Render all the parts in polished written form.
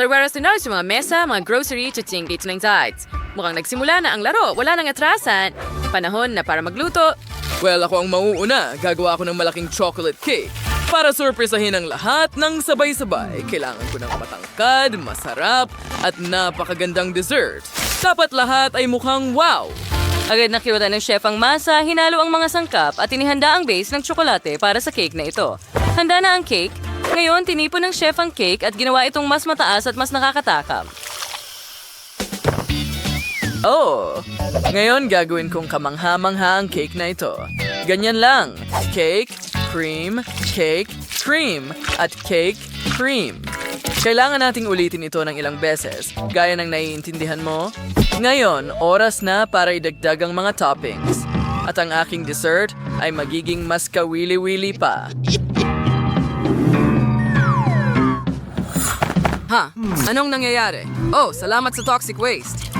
Tarwaras na sa mga mesa, mga grocery, chuching gates ng sides. Mukhang nagsimula na ang laro, wala nang atrasan. Panahon na para magluto. Well, ako ang mauuna. Gagawa ako ng malaking chocolate cake. Para sorpresahin ang lahat ng sabay-sabay, kailangan ko ng matangkad, masarap, at napakagandang dessert. Dapat lahat ay mukhang wow! Agad nakiwala ng chef ang masa, hinalo ang mga sangkap at inihanda ang base ng tsokolate para sa cake na ito. Handa na ang cake. Ngayon, tinipon ng chef ang cake at ginawa itong mas mataas at mas nakakatakam. Oh, ngayon gagawin kong kamangha-mangha ang cake na ito. Ganyan lang. Cake, cream, at cake, cream. Kailangan nating ulitin ito ng ilang beses, gaya ng naiintindihan mo. Ngayon, oras na para idagdag ang mga toppings. At ang aking dessert ay magiging mas kawili-wili pa. Ha? Anong nangyayari? Oh, salamat sa toxic waste.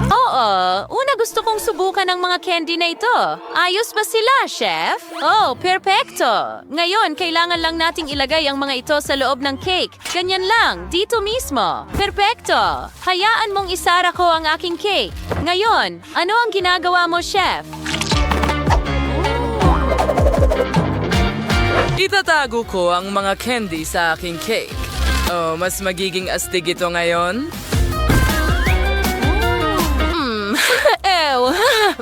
Oo, una gusto kong subukan ang mga candy na ito. Ayos ba sila, chef? Oh, perfecto. Ngayon, kailangan lang nating ilagay ang mga ito sa loob ng cake. Ganyan lang, dito mismo. Perfecto. Hayaan mong isara ko ang aking cake. Ngayon, ano ang ginagawa mo, chef? Itatago ko ang mga candy sa aking cake. Oh, mas magiging astig ito ngayon? Ew,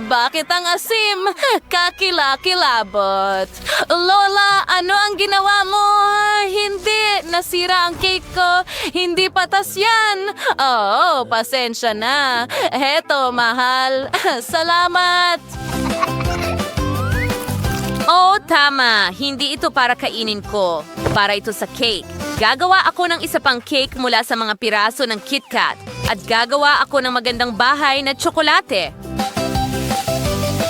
bakit ang asim? Kakilakilabot. Lola, ano ang ginawa mo? Hindi, nasira ang cake ko. Hindi patas yan. Oo, pasensya na. Heto, mahal. Salamat. Oh, tama. Hindi ito para kainin ko. Para ito sa cake. Gagawa ako ng isa pang cake mula sa mga piraso ng KitKat. At gagawa ako ng magandang bahay na tsokolate.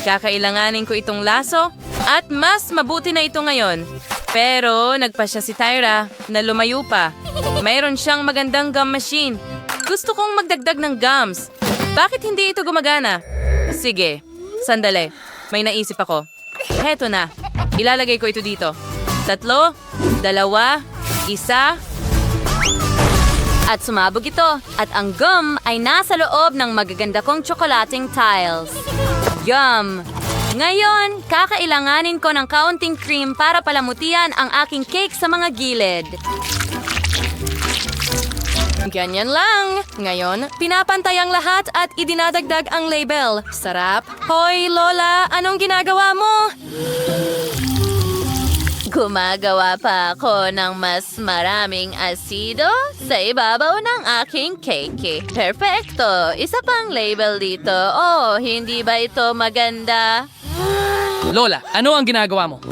Kakailanganin ko itong laso. At mas mabuti na ito ngayon. Pero nagpa siya si Tyra na lumayo pa. Mayroon siyang magandang gum machine. Gusto kong magdagdag ng gums. Bakit hindi ito gumagana? Sige, sandali. May naisip ako. Heto na. Ilalagay ko ito dito. 3, 2, 1. At sumabog ito. At ang gum ay nasa loob ng magaganda kong tsokolating tiles. Yum! Ngayon, kakailanganin ko ng kaunting cream para palamutian ang aking cake sa mga gilid. Ganyan lang. Ngayon, pinapantay ang lahat at idinadagdag ang label. Sarap. Hoy, Lola, anong ginagawa mo? Gumagawa pa ako ng mas maraming asido sa ibabaw ng aking cake. Perfecto! Isa pang label dito. Oh, hindi ba ito maganda? Lola, ano ang ginagawa mo?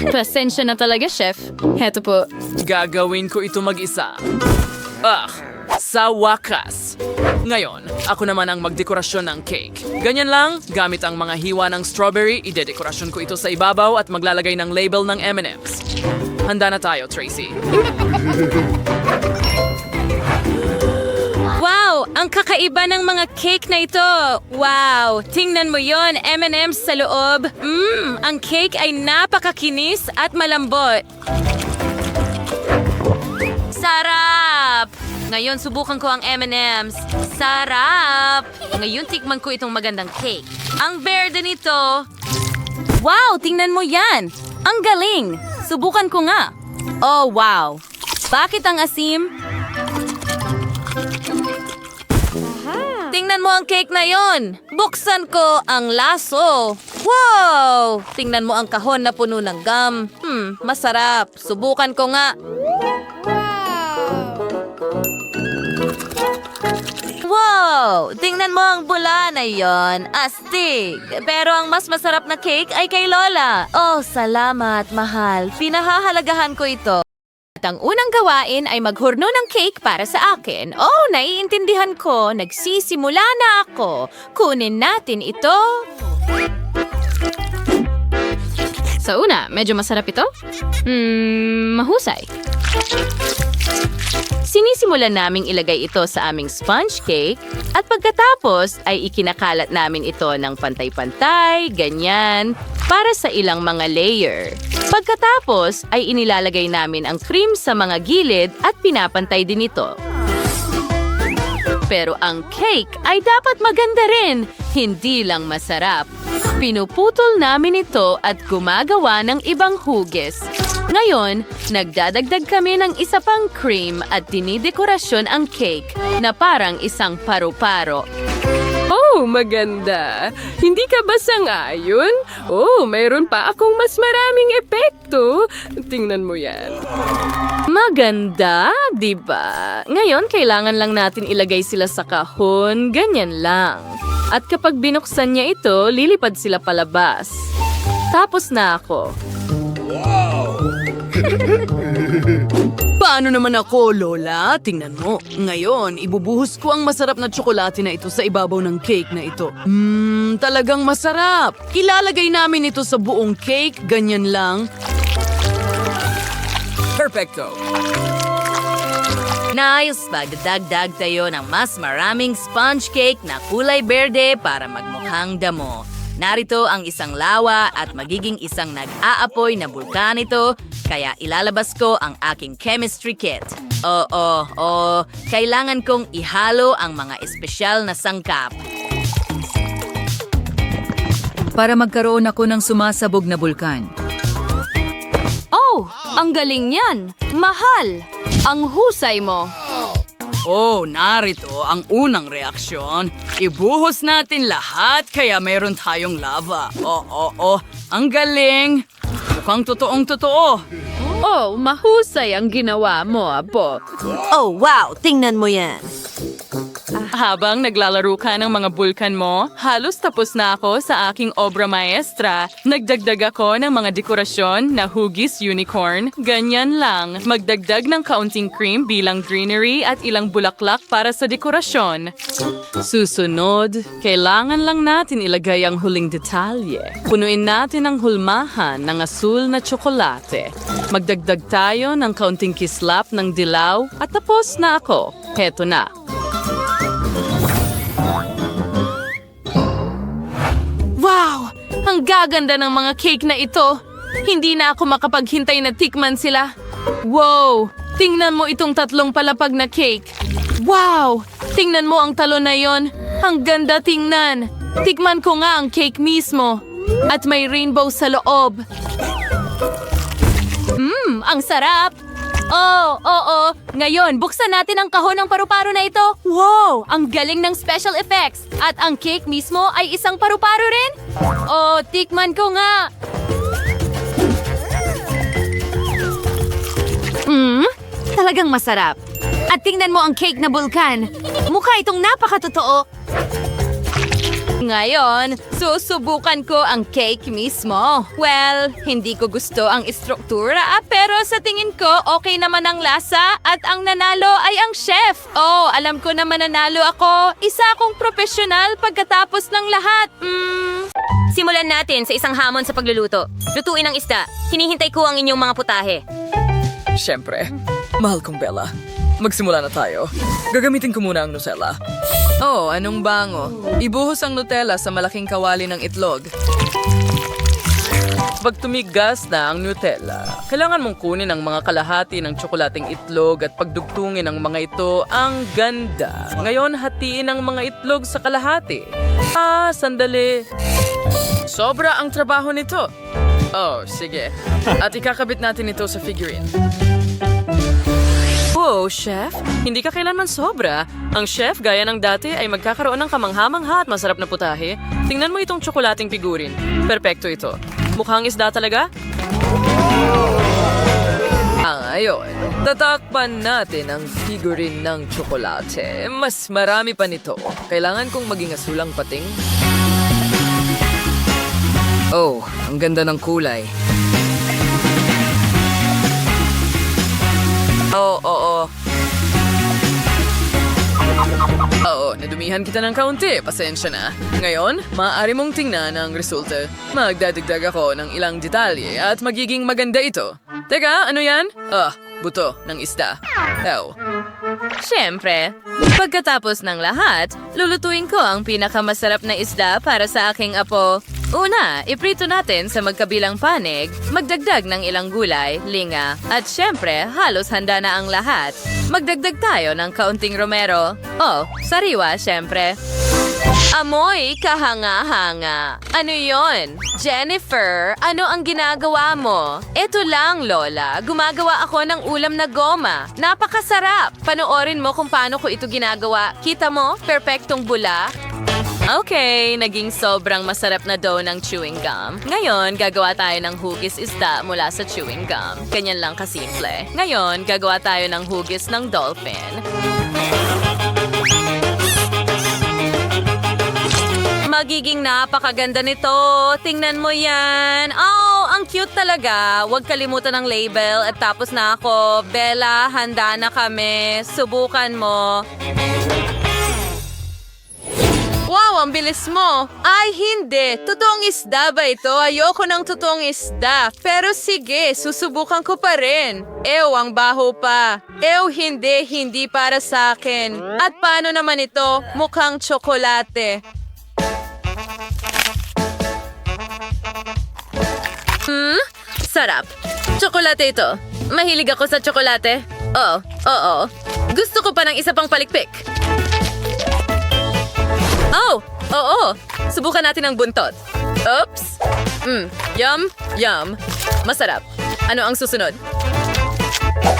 Pasensya na talaga, chef. Heto po. Gagawin ko ito mag-isa. Sa wakas. Ngayon, ako naman ang magdekorasyon ng cake. Ganyan lang, gamit ang mga hiwa ng strawberry, idedekorasyon ko ito sa ibabaw at maglalagay ng label ng M&M's. Handa na tayo, Tracy. Wow! Ang kakaiba ng mga cake na ito! Wow! Tingnan mo yon, M&M's sa loob. Ang cake ay napakakinis at malambot. Sarap! Ngayon, subukan ko ang M&M's. Sarap! Ngayon, tikman ko itong magandang cake. Ang berde nito... Wow! Tingnan mo yan! Ang galing! Subukan ko nga. Oh, wow! Bakit ang asim? Tingnan mo ang cake na yon! Buksan ko ang laso! Wow! Tingnan mo ang kahon na puno ng gum. Masarap. Subukan ko nga. Wow! Tingnan mo ang bula na yon. Astig! Pero ang mas masarap na cake ay kay Lola. Oh, salamat, mahal. Pinahahalagahan ko ito. At ang unang gawain ay maghurno ng cake para sa akin. Oh, naiintindihan ko. Nagsisimula na ako. Kunin natin ito. Sa una, medyo masarap ito? Mahusay. Sinisimulan naming ilagay ito sa aming sponge cake at pagkatapos ay ikinakalat namin ito ng pantay-pantay, ganyan, para sa ilang mga layer. Pagkatapos ay inilalagay namin ang cream sa mga gilid at pinapantay din ito. Pero ang cake ay dapat maganda rin, hindi lang masarap. Pinuputol namin ito at gumagawa ng ibang hugis. Ngayon, nagdadagdag kami ng isa pang cream at dinidekorasyon ang cake na parang isang paru-paro. Oh, maganda. Hindi ka ba sang-ayon? Oh, mayroon pa akong mas maraming epekto. Tingnan mo yan. Maganda, di ba? Ngayon, kailangan lang natin ilagay sila sa kahon, ganyan lang. At kapag binuksan niya ito, lilipad sila palabas. Tapos na ako. Paano naman ako, Lola? Tingnan mo. Ngayon, ibubuhos ko ang masarap na tsokolate na ito sa ibabaw ng cake na ito. Talagang masarap. Ilalagay namin ito sa buong cake, ganyan lang. Perfecto. Nice! Magdadagdag tayo ng mas maraming sponge cake na kulay berde para magmukhang damo. Narito ang isang lawa at magiging isang nag-aapoy na bulkan ito, kaya ilalabas ko ang aking chemistry kit. Kailangan kong ihalo ang mga espesyal na sangkap. Para magkaroon ako ng sumasabog na bulkan. Oh, ang galing niyan! Mahal! Ang husay mo! Oh, narito ang unang reaksyon. Ibuhos natin lahat kaya meron tayong lava. Ang galing. Mukhang totoong-totoo. Oh, mahusay ang ginawa mo, Apo. Oh, wow! Tingnan mo yan. Habang naglalaro ka ng mga bulkan mo, halos tapos na ako sa aking obra maestra. Nagdagdag ako ng mga dekorasyon na hugis unicorn. Ganyan lang. Magdagdag ng kaunting cream bilang greenery at ilang bulaklak para sa dekorasyon. Susunod, kailangan lang natin ilagay ang huling detalye. Punuin natin ang hulmahan ng asul na tsokolate. Magdagdag tayo ng kaunting kislap ng dilaw at tapos na ako. Heto na. Wow! Ang gaganda ng mga cake na ito! Hindi na ako makapaghintay na tikman sila. Wow! Tingnan mo itong tatlong palapag na cake. Wow! Tingnan mo ang talon na yon. Ang ganda tingnan. Tikman ko nga ang cake mismo. At may rainbow sa loob. Ang sarap! Oo. Ngayon, buksan natin ang kahon ng paru-paro na ito. Wow! Ang galing ng special effects. At ang cake mismo ay isang paru-paro rin. Oh, tikman ko nga. Talagang masarap. At tingnan mo ang cake na bulkan. Mukha itong napakatotoo. Ngayon, susubukan ko ang cake mismo. Well, hindi ko gusto ang istruktura pero sa tingin ko okay naman ang lasa at ang nanalo ay ang chef. Oh, alam ko na mananalo ako. Isa akong profesional pagkatapos ng lahat. Simulan natin sa isang hamon sa pagluluto. Lutuin ang isda. Hinihintay ko ang inyong mga putahe. Siyempre, mahal kong Bella. Magsimula na tayo. Gagamitin ko muna ang Nutella. Oh, anong bango? Ibuhos ang Nutella sa malaking kawali ng itlog. Pag tumigas na ang Nutella, kailangan mong kunin ang mga kalahati ng tsokolating itlog at pagdugtungin ang mga ito. Ang ganda. Ngayon, hatiin ang mga itlog sa kalahati. Sandali. Sobra ang trabaho nito. Oh, sige. At ikakabit natin ito sa figurine. Oh, chef, hindi ka kailanman sobra. Ang chef, gaya ng dati, ay magkakaroon ng kamangha-mangha at masarap na putahe. Tingnan mo itong tsokolating figurin. Perpekto ito. Mukhang isda talaga? Ngayon, tatakpan natin ang figurin ng tsokolate. Mas marami pa nito. Kailangan kong maging asulang pating. Oh, ang ganda ng kulay. Oo, nadumihan kita ng kaunti. Pasensya na. Ngayon, maaari mong tingnan ang resulta. Magdadagdag ako ng ilang detalye at magiging maganda ito. Teka, ano yan? Buto ng isda. Siyempre, pagkatapos ng lahat, lulutuin ko ang pinakamasarap na isda para sa aking apo. Una, iprito natin sa magkabilang panig, magdagdag ng ilang gulay, linga, at syempre, halos handa na ang lahat. Magdagdag tayo ng kaunting romero. Oh, sariwa syempre. Amoy kahanga-hanga. Ano yon? Jennifer, ano ang ginagawa mo? Ito lang, Lola. Gumagawa ako ng ulam na goma. Napakasarap. Panoorin mo kung paano ko ito ginagawa. Kita mo? Perpektong bula. Okay, naging sobrang masarap na dough ng chewing gum. Ngayon, gagawa tayo ng hugis isda mula sa chewing gum. Ganyan lang kasimple. Ngayon, gagawa tayo ng hugis ng dolphin. Magiging napakaganda nito. Tingnan mo yan. Oh, ang cute talaga. Huwag kalimutan ng label at tapos na ako. Bella, handa na kami. Subukan mo. Wow, ang bilis mo. Ay, hindi. Totoong isda ba ito? Ayoko ng totoong isda. Pero sige, susubukan ko pa rin. Ew, ang baho pa. Ew, hindi para sa akin. At paano naman ito? Mukhang tsokolate. Sarap. Tsokolate ito. Mahilig ako sa tsokolate. Oo. Gusto ko pa ng isa pang palikpik. Oh, oo. Subukan natin ang buntot. Oops. Yum. Masarap. Ano ang susunod?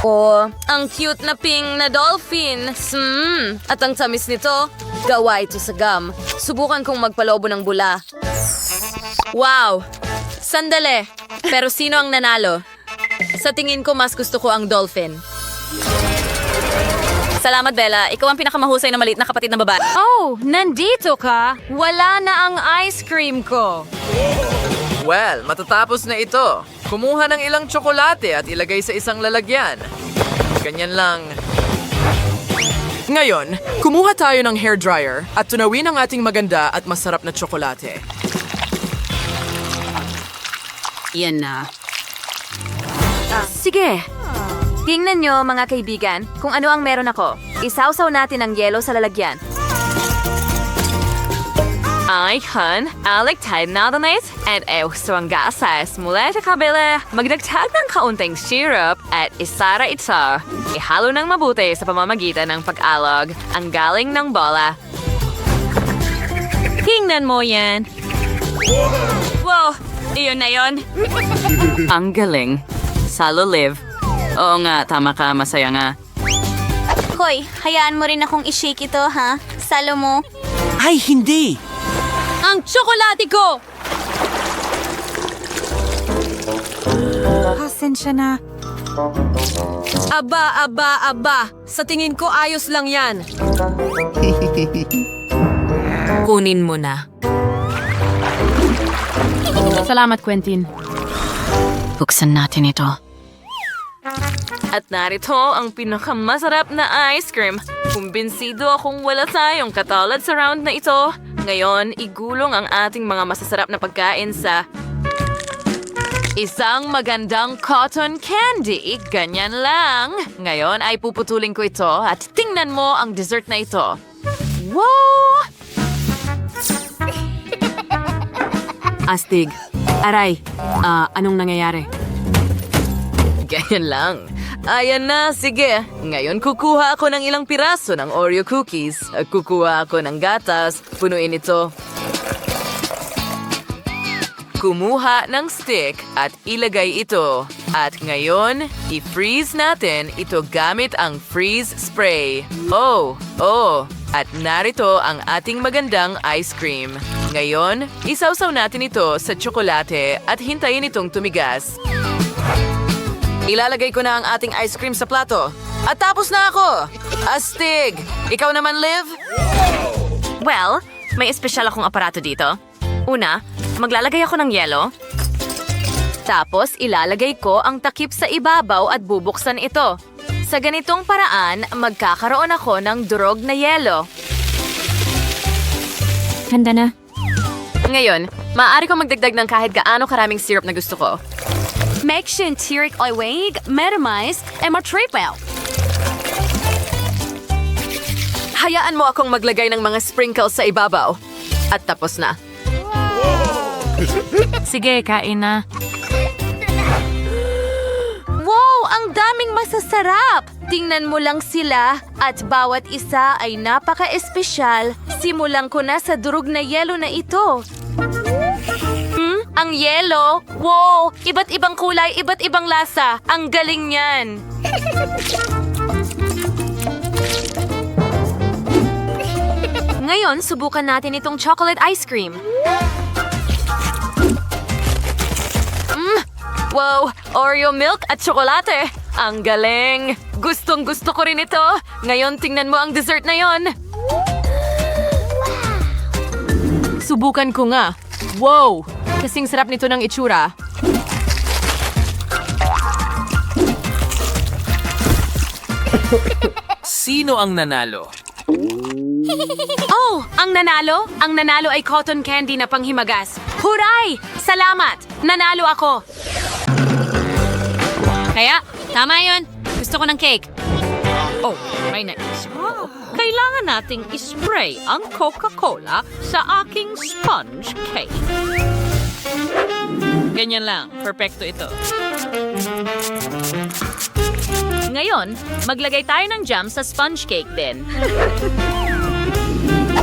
Oh, ang cute na pink na dolphin. At ang tamis nito, gawa ito sa gum. Subukan kong magpalobo ng bula. Wow! Sandali. Pero sino ang nanalo? Sa tingin ko, mas gusto ko ang dolphin. Salamat, Bella. Ikaw ang pinakamahusay na maliit na kapatid na babae. Oh, nandito ka? Wala na ang ice cream ko. Well, matatapos na ito. Kumuha ng ilang tsokolate at ilagay sa isang lalagyan. Ganyan lang. Ngayon, kumuha tayo ng hairdryer at tunawin ang ating maganda at masarap na tsokolate. Yan na. Sige. Tingnan nyo, mga kaibigan, kung ano ang meron ako. Isawsaw natin ang yelo sa lalagyan. Ay, hun, aliktaid na donate at gusto ang gasas mula sa kabila. Magdagdag ng kaunting syrup at isara ito. Ihalo ng mabuti sa pamamagitan ng pag-alog ang galing ng bola. Tingnan mo yan. Wow, iyon na yon. Ang galing. Salo live. Oo nga, tama ka, masaya nga. Hoy, hayaan mo rin akong i-shake ito, ha? Salo mo. Ay, hindi! Ang tsokolate ko! Pasensya na. Aba. Sa tingin ko ayos lang yan. Kunin mo na. Salamat, Quentin. Buksan natin ito. At narito ang pinakamasarap na ice cream. Kumbinsido akong wala tayong katulad sa round na ito. Ngayon, igulong ang ating mga masasarap na pagkain sa isang magandang cotton candy. Ganyan lang. Ngayon ay puputulin ko ito at tingnan mo ang dessert na ito. Wow! Astig. Aray, anong nangyayari? Ganyan lang. Ayan na, sige. Ngayon kukuha ako ng ilang piraso ng Oreo cookies. At kukuha ako ng gatas. Punuin ito. Kumuha ng stick at ilagay ito. At ngayon, i-freeze natin ito gamit ang freeze spray. Oh. At narito ang ating magandang ice cream. Ngayon, isawsaw natin ito sa tsokolate at hintayin itong tumigas. Ilalagay ko na ang ating ice cream sa plato. At tapos na ako! Astig! Ikaw naman, Liv? Well, may espesyal akong aparato dito. Una, maglalagay ako ng yelo. Tapos, ilalagay ko ang takip sa ibabaw at bubuksan ito. Sa ganitong paraan, magkakaroon ako ng durog na yelo. Handa na. Ngayon, maaari kong magdagdag ng kahit gaano karaming syrup na gusto ko. Make sure tirik ay wag, minimize, and matriple. Hayaan mo akong maglagay ng mga sprinkles sa ibabaw. At tapos na. Sige, kain na. Wow! Ang daming masasarap! Tingnan mo lang sila at bawat isa ay napaka-espesyal. Simulan ko na sa durog na yelo na ito. Ang yelo? Wow! Iba't ibang kulay, iba't ibang lasa. Ang galing niyan! Ngayon, subukan natin itong chocolate ice cream. Wow! Oreo milk at tsokolate! Ang galing! Gustong gusto ko rin ito! Ngayon, tingnan mo ang dessert na yon. Subukan ko nga. Wow! Kasing sarap nito ng itsura. Sino ang nanalo? Oh! Ang nanalo? Ang nanalo ay cotton candy na panghimagas. Huray! Salamat! Nanalo ako! Kaya, tama yun. Gusto ko ng cake. Oh, may naisip ko. Kailangan nating ispray ang Coca-Cola sa aking sponge cake. Ganyan lang. Perfecto ito. Ngayon, maglagay tayo ng jam sa sponge cake din.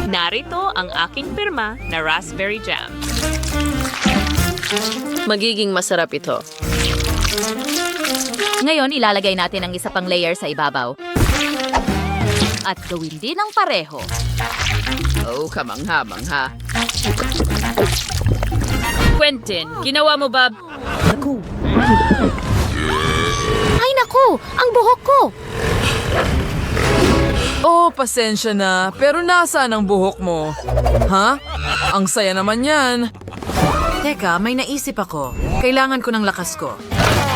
Narito ang aking pirma na raspberry jam. Magiging masarap ito. Ngayon, ilalagay natin ang isa pang layer sa ibabaw. At gawin din ang pareho. Oh, kamangha-mangha. Quentin, ginawa mo ba? Ay naku! Ang buhok ko! Oh, pasensya na. Pero nasaan ang buhok mo? Ha? Ang saya naman yan. Teka, may naisip ako. Kailangan ko ng lakas ko.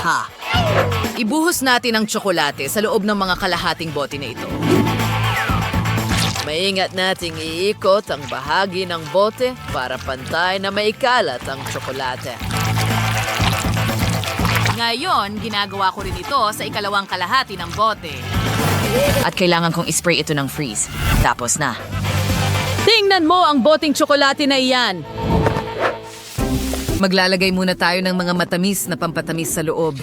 Ha? Ibuhos natin ang tsokolate sa loob ng mga kalahating bote na ito. Maingat nating iikot ang bahagi ng bote para pantay na maikalat ang tsokolate. Ngayon, ginagawa ko rin ito sa ikalawang kalahati ng bote. At kailangan kong ispray ito ng freeze. Tapos na. Tingnan mo ang boteng tsokolate na iyan. Maglalagay muna tayo ng mga matamis na pampatamis sa loob.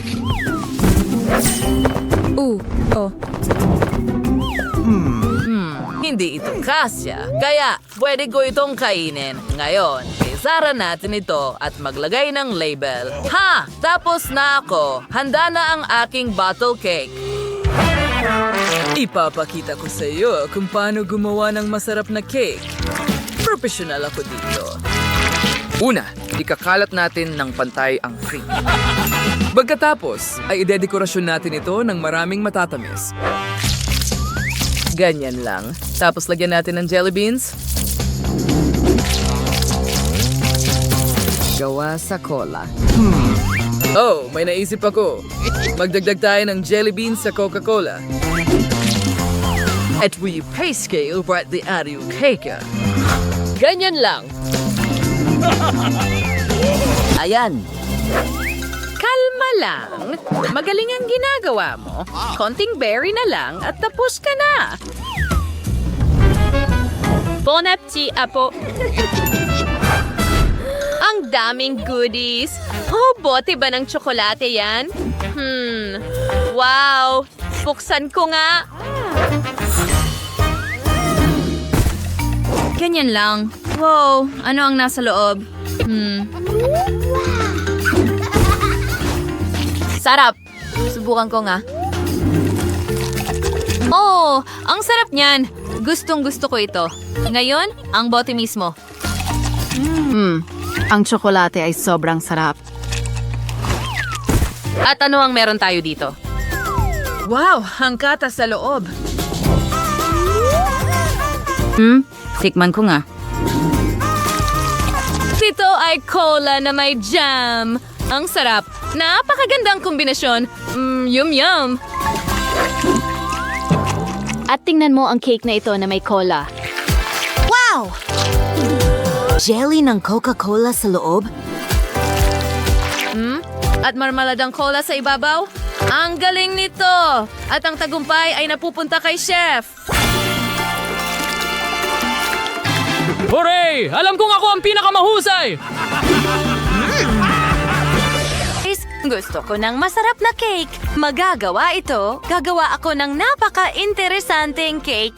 Hindi ito kasya, kaya pwede ko itong kainin. Ngayon, isara natin ito at maglagay ng label. Ha! Tapos na ako. Handa na ang aking bottle cake. Ipapakita ko sa iyo kung paano gumawa ng masarap na cake. Professional ako dito. Una, ikakalat natin ng pantay ang cream. Pagkatapos, ay idedekorasyon natin ito ng maraming matatamis. Ganyan lang. Tapos lagyan natin ng jelly beans. Gawa sa cola. Oh, may naisip ako. Magdagdag tayo ng jelly beans sa Coca-Cola. At we pay scale for the Oreo cake. Ganyan lang. Ayan. Kalma lang. Magaling ang ginagawa mo. Konting berry na lang at tapos ka na. Bon appetit, Apo. Ang daming goodies! Oh, bote ba ng tsokolate yan? Wow! Buksan ko nga! Ganyan lang. Wow, ano ang nasa loob? Sarap. Subukan ko nga. Oh, ang sarap niyan. Gustong gusto ko ito. Ngayon, ang bote mismo. Ang tsokolate ay sobrang sarap. At ano ang meron tayo dito? Wow, hangkata sa loob. Tikman ko nga. Ito ay cola na may jam. Ang sarap. Napakagandang kombinasyon. Yum. At tingnan mo ang cake na ito na may cola. Wow! Jelly ng Coca-Cola sa loob? At marmaladang cola sa ibabaw? Ang galing nito! At ang tagumpay ay napupunta kay Chef. Hooray! Alam kong ako ang pinakamahusay! Gusto ko ng masarap na cake. Magagawa ito. Gagawa ako ng napaka-interesanteng cake.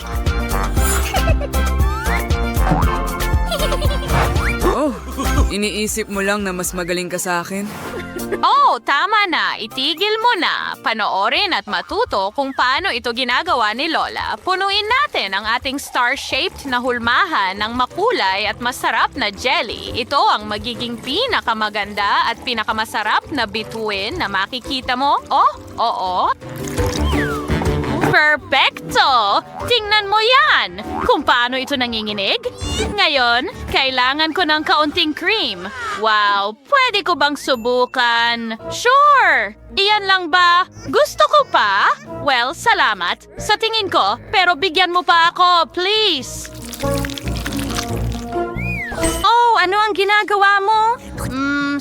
Oh, iniisip mo lang na mas magaling ka sa akin? Oh, tama na. Itigil mo na. Panoorin at matuto kung paano ito ginagawa ni Lola. Punuin natin ang ating star-shaped na hulmahan ng makulay at masarap na jelly. Ito ang magiging pinakamaganda at pinakamasarap na bituin na makikita mo. Oh, oo. Perfecto! Tingnan mo yan! Kung paano ito nanginginig. Ngayon, kailangan ko ng kaunting cream. Wow, pwede ko bang subukan? Sure! Iyan lang ba? Gusto ko pa? Well, salamat. Sa tingin ko, pero bigyan mo pa ako, please. Oh, ano ang ginagawa mo?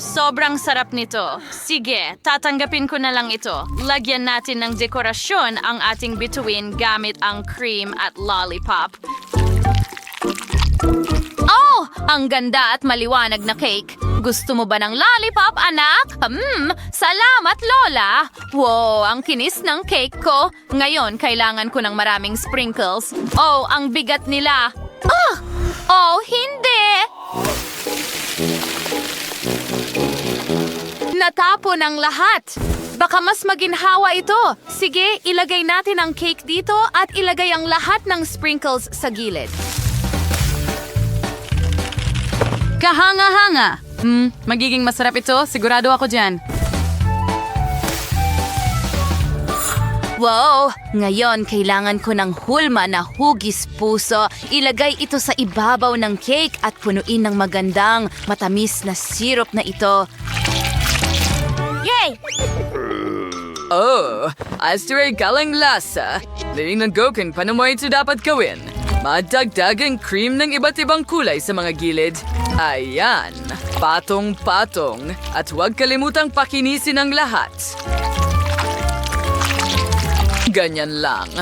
Sobrang sarap nito. Sige, tatanggapin ko na lang ito. Lagyan natin ng dekorasyon ang ating bituin gamit ang cream at lollipop. Oh, ang ganda at maliwanag na cake. Gusto mo ba ng lollipop, anak? Salamat, Lola. Wow, ang kinis ng cake ko. Ngayon, kailangan ko ng maraming sprinkles. Oh, ang bigat nila. Oh, hindi! Natapon ang lahat. Baka mas maginhawa ito. Sige, ilagay natin ang cake dito at ilagay ang lahat ng sprinkles sa gilid. Kahanga-hanga. Magiging masarap ito. Sigurado ako dyan. Wow! Ngayon, kailangan ko ng hulma na hugis puso. Ilagay ito sa ibabaw ng cake at punuin ng magandang matamis na syrup na ito. Yay! Oh, as to ay galang lasa, linignan ko kung paano mo ito dapat gawin. Madagdag ang cream ng iba't ibang kulay sa mga gilid. Ayan, patong-patong. At huwag kalimutang pakinisin ang lahat. Ganyan lang.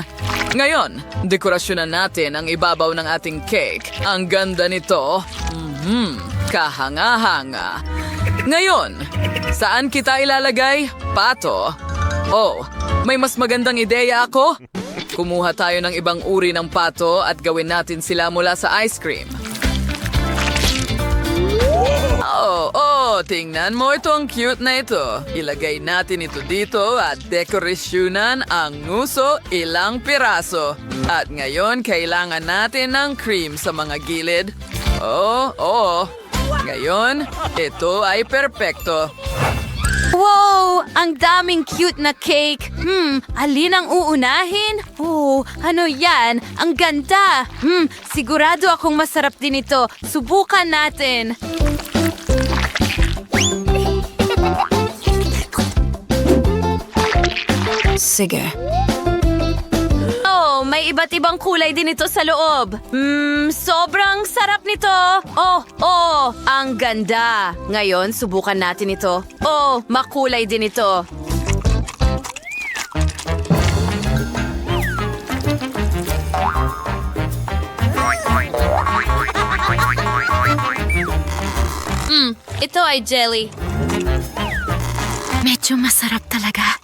Ngayon, dekorasyonan natin ang ibabaw ng ating cake. Ang ganda nito. Kahanga-hanga. Ngayon, saan kita ilalagay? Pato. Oh, may mas magandang ideya ako. Kumuha tayo ng ibang uri ng pato at gawin natin sila mula sa ice cream. Oh, tingnan mo itong cute na ito. Ilagay natin ito dito at dekorasyonan ang nguso ilang piraso. At ngayon, kailangan natin ng cream sa mga gilid. Oh. Ngayon, ito ay perpekto. Wow! Ang daming cute na cake. Alin ang uunahin? Oh, ano yan? Ang ganda! Sigurado akong masarap din ito. Subukan natin. Sige. Oh, may iba't ibang kulay din ito sa loob. Sobrang sarap nito. Oh, ang ganda. Ngayon, subukan natin ito. Oh, makulay din ito. Ito ay jelly. Medyo masarap talaga.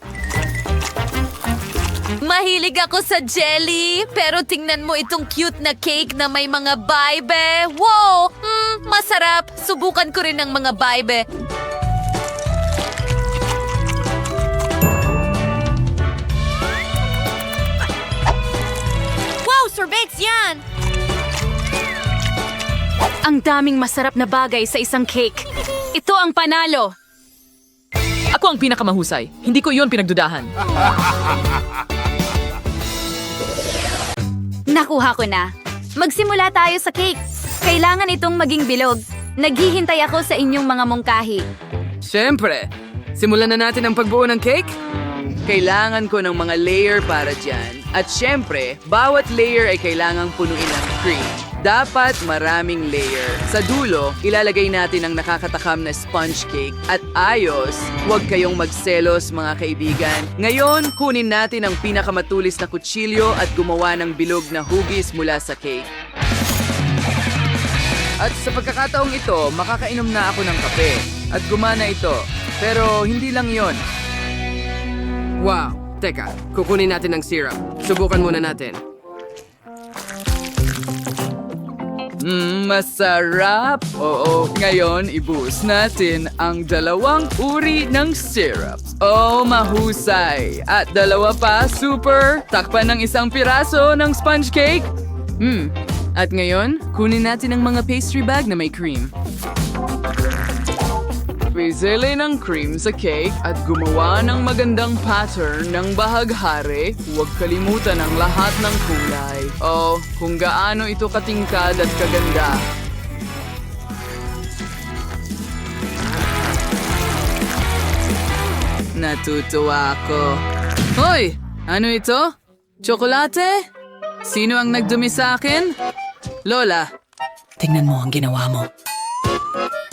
Mahilig ako sa jelly, pero tingnan mo itong cute na cake na may mga baibe. Wow! Masarap. Subukan ko rin ng mga baibe. Wow! Sorbets yan! Ang daming masarap na bagay sa isang cake. Ito ang panalo. Ako ang pinakamahusay. Hindi ko iyon pinagdudahan. Nakuha ko na. Magsimula tayo sa cake. Kailangan itong maging bilog. Naghihintay ako sa inyong mga mungkahi. Siyempre, simulan na natin ang pagbuo ng cake. Kailangan ko ng mga layer para dyan. At siyempre, bawat layer ay kailangang punuin ng cream. Dapat maraming layer. Sa dulo, ilalagay natin ang nakakatakam na sponge cake. At ayos, huwag kayong magselos mga kaibigan. Ngayon, kunin natin ang pinakamatulis na kutsilyo at gumawa ng bilog na hugis mula sa cake. At sa pagkakataong ito, makakainom na ako ng kape. At gumana ito. pero hindi lang yon. Wow! Teka, kukunin natin ang syrup. Subukan muna natin. Masarap! Oo, ngayon ibuhos natin ang 2 uri ng syrup. Oh, mahusay! At 2 pa, super! Takpan ng 1 piraso ng sponge cake. At ngayon, kunin natin ang mga pastry bag na may cream. Pizili ng cream sa cake at gumawa ng magandang pattern ng bahaghari. Huwag kalimutan ang lahat ng kulay. Oh, kung gaano ito katingkad at kaganda. Natutuwa ako. Hoy! Ano ito? Tsokolate? Sino ang nagdumi sa akin? Lola. Tingnan mo ang ginawa mo.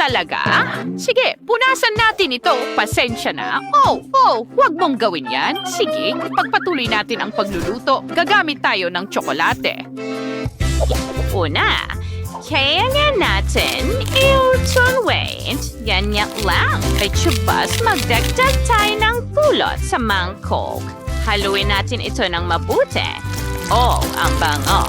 Talaga? Sige, punasan natin ito. Pasensya na. Huwag mong gawin yan. Sige, pagpatuloy natin ang pagluluto. Gagamit tayo ng tsokolate. Una, kaya nga natin i-turn ganyan lang. Medyo bas magdagdag tayo ng pulot sa mangkok. Haluin natin ito ng mabuti. Oh, ang bango.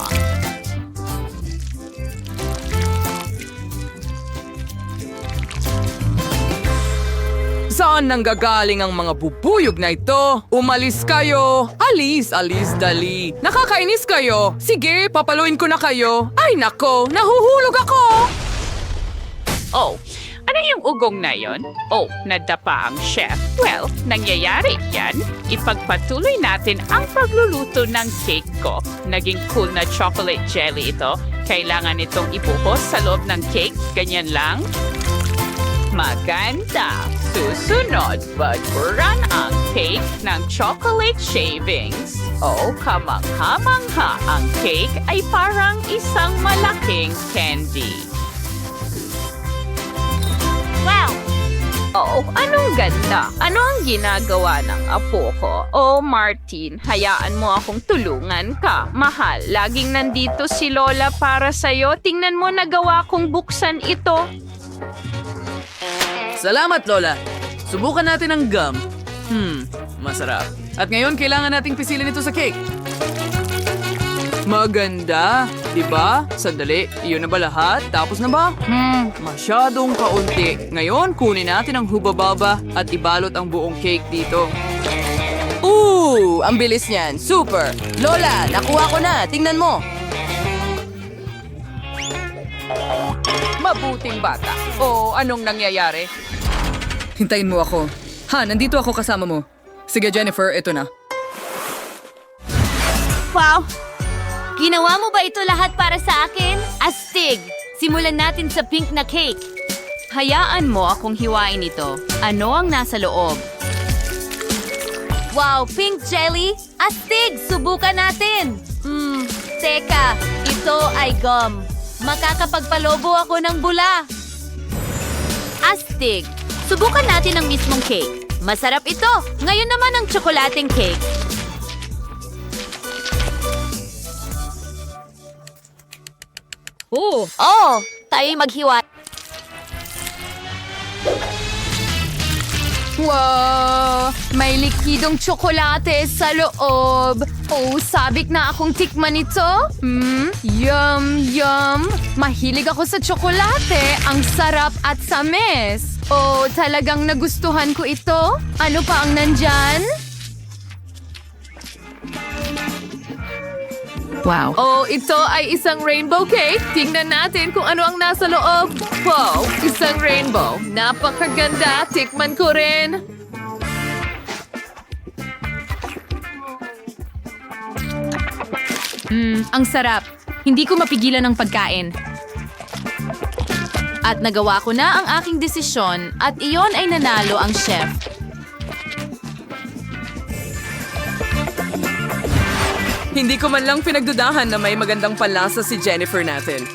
Saan nanggagaling ang mga bubuyog na ito? Umalis kayo! Alis, dali! Nakakainis kayo! Sige, papaluin ko na kayo! Ay nako, nahuhulog ako! Oh, ano yung ugong na yon? Oh, nadapa ang chef. Well, nangyayari yan. Ipagpatuloy natin ang pagluluto ng cake ko. Naging cool na chocolate jelly ito. Kailangan itong ibuhos sa loob ng cake. Ganyan lang. Maganda. Susunod, bagburan ang cake ng chocolate shavings. Oh, kamangha-mangha. Ang cake ay parang isang malaking candy. Wow! Oh, anong ganda. Ano ang ginagawa ng apo ko? Oh, Martin, hayaan mo akong tulungan ka. Mahal, laging nandito si Lola para sa'yo. Tingnan mo, nagawa kong buksan ito. Salamat, Lola. Subukan natin ang gum. Masarap. At ngayon, kailangan nating pisilin ito sa cake. Maganda, di ba? Sandali, iyon na ba lahat? Tapos na ba? Masyadong kaunti. Ngayon, kunin natin ang hubababa at ibalot ang buong cake dito. Ang bilis niyan. Super! Lola, nakuha ko na. Tingnan mo. Mabuting bata. Oh, anong nangyayari? Hintayin mo ako. Nandito ako kasama mo. Sige, Jennifer, ito na. Wow! Ginawa mo ba ito lahat para sa akin? Astig! Simulan natin sa pink na cake. Hayaan mo akong hiwain ito. Ano ang nasa loob? Wow, pink jelly? Astig! Subukan natin! Teka, ito ay gum. Makakapagpalobo ako ng bula. Astig! Subukan natin ang mismong cake. Masarap ito! Ngayon naman ang tsokolating cake. Tayo'y maghiwa. Wow! May likidong tsokolate sa loob. Oh, sabik na akong tikman ito. Yum! Mahilig ako sa tsokolate. Ang sarap at samis. Oh, talagang nagustuhan ko ito. Ano pa ang nandyan? Wow. Oh, ito ay isang rainbow cake. Tingnan natin kung ano ang nasa loob. Wow, isang rainbow. Napakaganda. Tikman ko rin. Ang sarap. Hindi ko mapigilan ang pagkain. At nagawa ko na ang aking desisyon at iyon ay nanalo ang chef. Hindi ko man lang pinagdudahan na may magandang panlasa si Jennifer natin.